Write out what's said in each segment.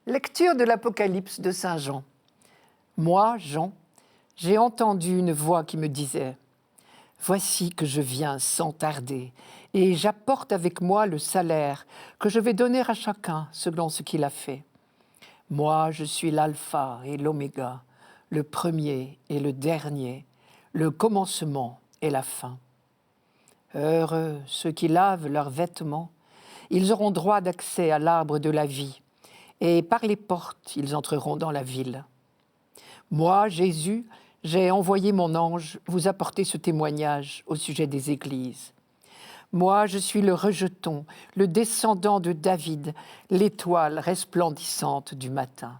Lecture de l'Apocalypse de Saint Jean. Moi, Jean, j'ai entendu une voix qui me disait « Voici que je viens sans tarder, et j'apporte avec moi le salaire que je vais donner à chacun selon ce qu'il a fait. Moi, je suis l'alpha et l'oméga, le premier et le dernier, le commencement et la fin. Heureux ceux qui lavent leurs vêtements, ils auront droit d'accès à l'arbre de la vie, et par les portes, ils entreront dans la ville. Moi, Jésus, j'ai envoyé mon ange vous apporter ce témoignage au sujet des églises. Moi, je suis le rejeton, le descendant de David, l'étoile resplendissante du matin.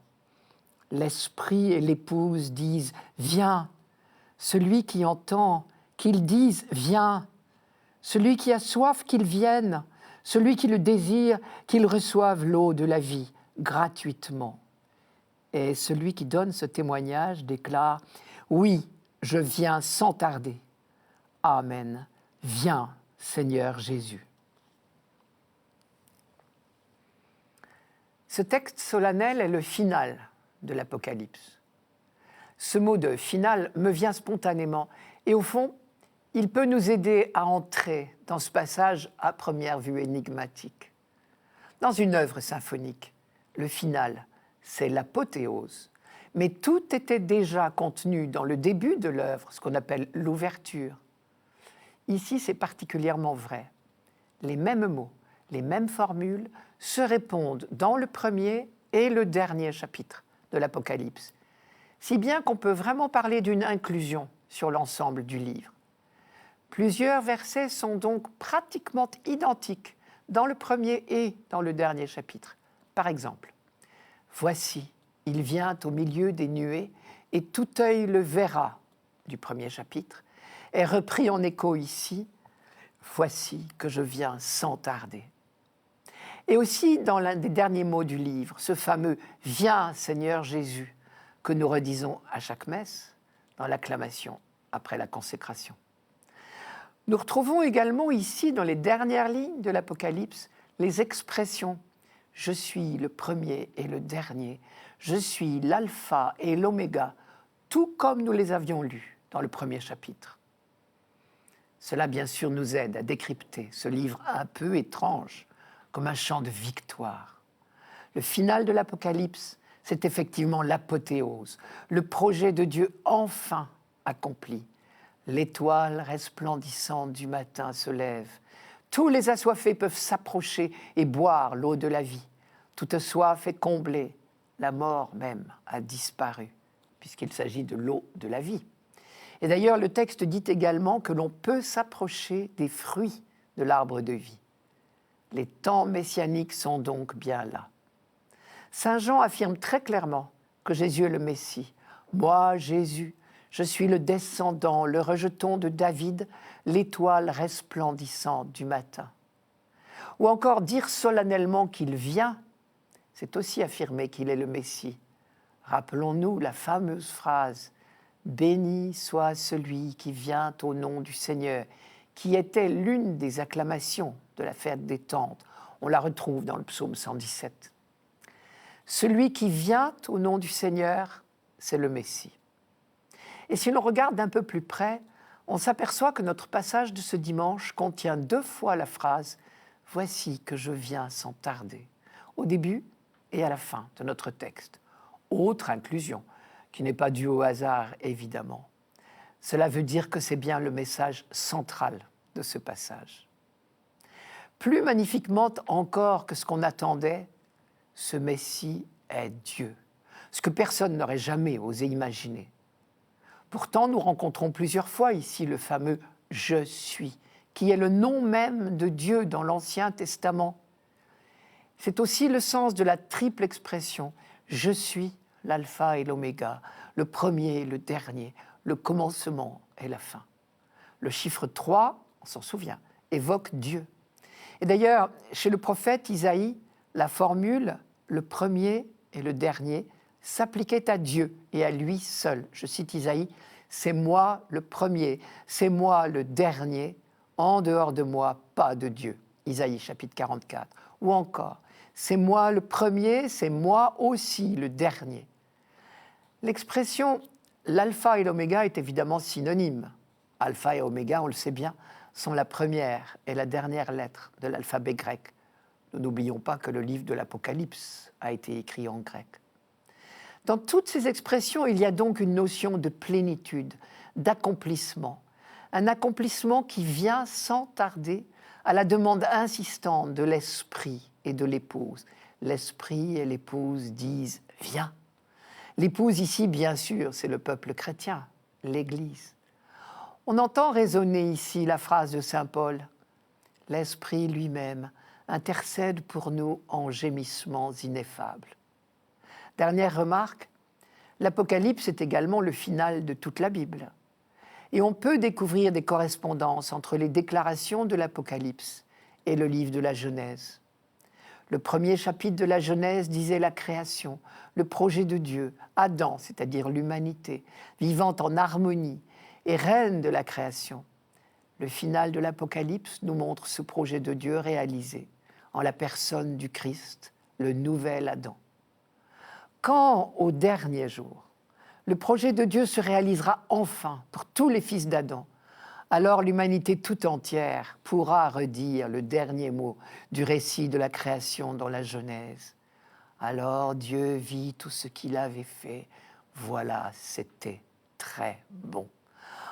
L'esprit et l'épouse disent « Viens ». Celui qui entend, qu'il dise « Viens ». Celui qui a soif, qu'il vienne. Celui qui le désire, qu'il reçoive l'eau de la vie gratuitement. Et celui qui donne ce témoignage déclare « Oui, je viens sans tarder. Amen. Viens, Seigneur Jésus. » Ce texte solennel est le final de l'Apocalypse. Ce mot de « final » me vient spontanément et au fond, il peut nous aider à entrer dans ce passage à première vue énigmatique. Dans une œuvre symphonique, le final, c'est l'apothéose. Mais tout était déjà contenu dans le début de l'œuvre, ce qu'on appelle l'ouverture. Ici, c'est particulièrement vrai. Les mêmes mots, les mêmes formules se répondent dans le premier et le dernier chapitre de l'Apocalypse, si bien qu'on peut vraiment parler d'une inclusion sur l'ensemble du livre. Plusieurs versets sont donc pratiquement identiques dans le premier et dans le dernier chapitre. Par exemple, « Voici, il vient au milieu des nuées, et tout œil le verra » du premier chapitre, est repris en écho ici, « Voici que je viens sans tarder ». Et aussi dans l'un des derniers mots du livre, ce fameux « Viens, Seigneur Jésus » que nous redisons à chaque messe dans l'acclamation après la consécration. Nous retrouvons également ici, dans les dernières lignes de l'Apocalypse, les expressions « Je suis le premier et le dernier, je suis l'alpha et l'oméga », tout comme nous les avions lus dans le premier chapitre. Cela, bien sûr, nous aide à décrypter ce livre un peu étrange, comme un chant de victoire. Le final de l'Apocalypse, c'est effectivement l'apothéose, le projet de Dieu enfin accompli. L'étoile resplendissante du matin se lève. Tous les assoiffés peuvent s'approcher et boire l'eau de la vie. Toute soif est comblée. La mort même a disparu, puisqu'il s'agit de l'eau de la vie. Et d'ailleurs, le texte dit également que l'on peut s'approcher des fruits de l'arbre de vie. Les temps messianiques sont donc bien là. Saint Jean affirme très clairement que Jésus est le Messie. Moi, Jésus, je suis le descendant, le rejeton de David, l'étoile resplendissante du matin. Ou encore dire solennellement qu'il vient, c'est aussi affirmer qu'il est le Messie. Rappelons-nous la fameuse phrase « Béni soit celui qui vient au nom du Seigneur », qui était l'une des acclamations de la fête des tentes. On la retrouve dans le psaume 117. Celui qui vient au nom du Seigneur, c'est le Messie. Et si l'on regarde d'un peu plus près, on s'aperçoit que notre passage de ce dimanche contient 2 fois la phrase « Voici que je viens sans tarder », au début et à la fin de notre texte. Autre inclusion, qui n'est pas due au hasard, évidemment. Cela veut dire que c'est bien le message central de ce passage. Plus magnifiquement encore que ce qu'on attendait, ce Messie est Dieu, ce que personne n'aurait jamais osé imaginer. Pourtant, nous rencontrons plusieurs fois ici le fameux « Je suis », qui est le nom même de Dieu dans l'Ancien Testament. C'est aussi le sens de la triple expression « Je suis l'alpha et l'oméga, le premier et le dernier, le commencement et la fin ». Le chiffre 3, on s'en souvient, évoque Dieu. Et d'ailleurs, chez le prophète Isaïe, la formule « le premier et le dernier » s'appliquait à Dieu et à lui seul. Je cite Isaïe, « C'est moi le premier, c'est moi le dernier, en dehors de moi, pas de Dieu ». Isaïe chapitre 44. Ou encore, C'est moi le premier, c'est moi aussi le dernier. L'expression « l'alpha et l'oméga » est évidemment synonyme. Alpha et oméga, on le sait bien, sont la première et la dernière lettre de l'alphabet grec. Nous n'oublions pas que le livre de l'Apocalypse a été écrit en grec. Dans toutes ces expressions, il y a donc une notion de plénitude, d'accomplissement. Un accomplissement qui vient sans tarder à la demande insistante de l'esprit et de l'épouse. L'esprit et l'épouse disent « viens ». L'épouse ici, bien sûr, c'est le peuple chrétien, l'Église. On entend résonner ici la phrase de saint Paul « L'Esprit lui-même intercède pour nous en gémissements ineffables ». Dernière remarque, l'Apocalypse est également le final de toute la Bible. Et on peut découvrir des correspondances entre les déclarations de l'Apocalypse et le livre de la Genèse. Le premier chapitre de la Genèse disait la création, le projet de Dieu, Adam, c'est-à-dire l'humanité, vivant en harmonie et reine de la création. Le final de l'Apocalypse nous montre ce projet de Dieu réalisé en la personne du Christ, le nouvel Adam. Quand, au dernier jour, le projet de Dieu se réalisera enfin pour tous les fils d'Adam, alors l'humanité tout entière pourra redire le dernier mot du récit de la création dans la Genèse. Alors Dieu vit tout ce qu'il avait fait. Voilà, c'était très bon.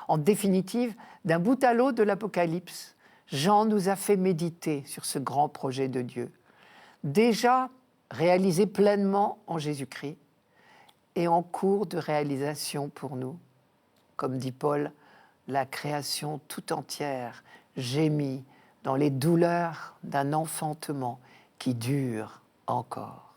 En définitive, d'un bout à l'autre de l'Apocalypse, Jean nous a fait méditer sur ce grand projet de Dieu, déjà réalisé pleinement en Jésus-Christ et en cours de réalisation pour nous. Comme dit Paul, la création tout entière gémit dans les douleurs d'un enfantement qui dure encore.